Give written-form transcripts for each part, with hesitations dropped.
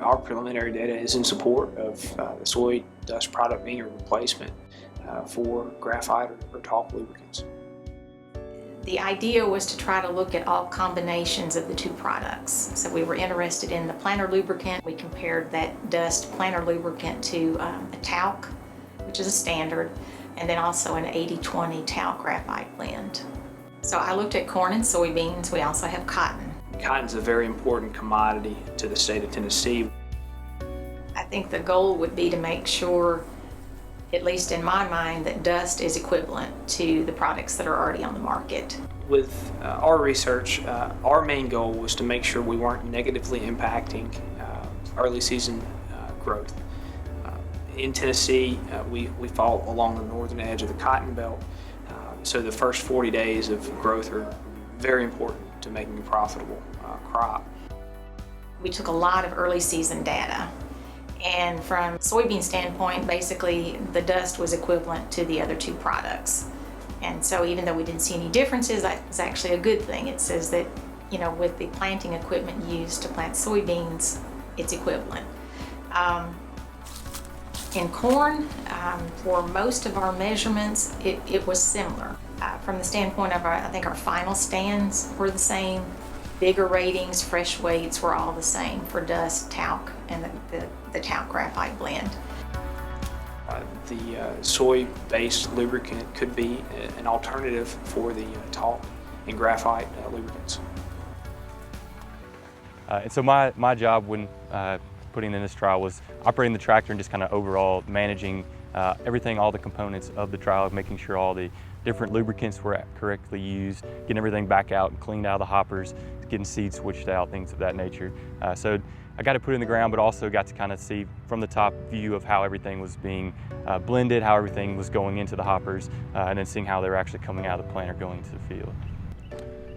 our preliminary data is in support of the soy dust product being a replacement for graphite or talc lubricants. The idea was to try to look at all combinations of the two products. So we were interested in the planter lubricant. We compared that dust planter lubricant to a talc, which is a standard, and then also an 80-20 talc graphite blend. So I looked at corn and soybeans. We also have cotton. Cotton is a very important commodity to the state of Tennessee. I think the goal would be to make sure, at least in my mind, that dust is equivalent to the products that are already on the market. With our research, our main goal was to make sure we weren't negatively impacting early season growth. In Tennessee, we fall along the northern edge of the cotton belt, so the first 40 days of growth are very important to making a profitable crop. We took a lot of early season data, and from soybean standpoint, basically the dust was equivalent to the other two products. And so even though we didn't see any differences, that's actually a good thing. It says that, you know, with the planting equipment used to plant soybeans, it's equivalent. In corn, for most of our measurements, it was similar. From the standpoint of I think our final stands were the same. Bigger ratings, fresh weights were all the same for dust, talc, and the talc graphite blend. The soy-based lubricant could be an alternative for the talc and graphite lubricants. And so my job when putting in this trial was operating the tractor and just kind of overall managing everything, all the components of the trial, making sure all the different lubricants were correctly used, getting everything back out and cleaned out of the hoppers, getting seeds switched out, things of that nature. So I got to put it in the ground, but also got to kind of see from the top view of how everything was being blended, how everything was going into the hoppers, and then seeing how they were actually coming out of the planter going into the field.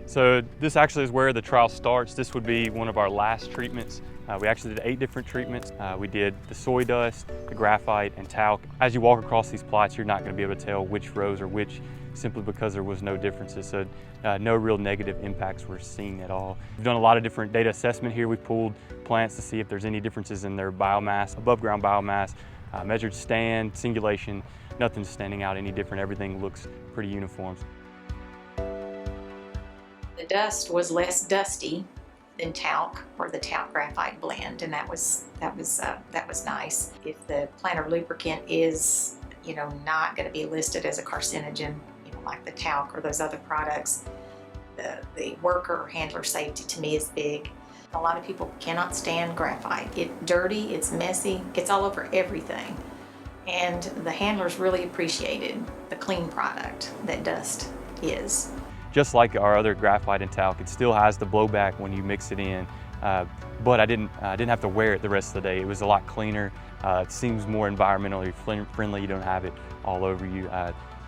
So this actually is where the trial starts. This would be one of our last treatments. We actually did 8 different treatments. We did the soy dust, the graphite, and talc. As you walk across these plots, you're not going to be able to tell which rows are which, simply because there was no differences. So no real negative impacts were seen at all. We've done a lot of different data assessment here. We pulled plants to see if there's any differences in their biomass, above ground biomass, measured stand, singulation, nothing's standing out any different. Everything looks pretty uniform. The dust was less dusty than talc or the talc graphite blend, and that was nice. If the planter lubricant is, you know, not going to be listed as a carcinogen, you know, like the talc or those other products, the worker or handler safety to me is big. A lot of people cannot stand graphite. It's dirty, it's messy, it's all over everything. And the handlers really appreciated the clean product that dust is. Just like our other graphite and talc, it still has the blowback when you mix it in, but I didn't have to wear it the rest of the day. It was a lot cleaner. It seems more environmentally friendly. You don't have it all over you.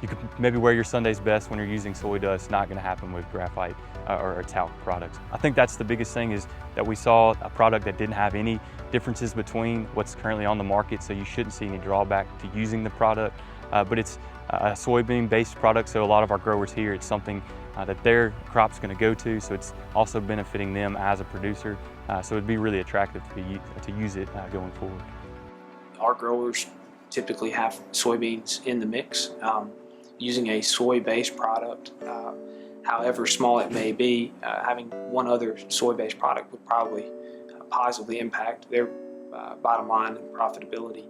You could maybe wear your Sunday's best when you're using soy dust. Not going to happen with graphite or talc products. I think that's the biggest thing, is that we saw a product that didn't have any differences between what's currently on the market, so you shouldn't see any drawback to using the product. But it's a soybean-based product, so a lot of our growers here, it's something that their crop's going to go to, so it's also benefiting them as a producer. So it'd be really attractive to use it going forward. Our growers typically have soybeans in the mix. Using a soy-based product, however small it may be, having one other soy-based product would probably positively impact their bottom line and profitability.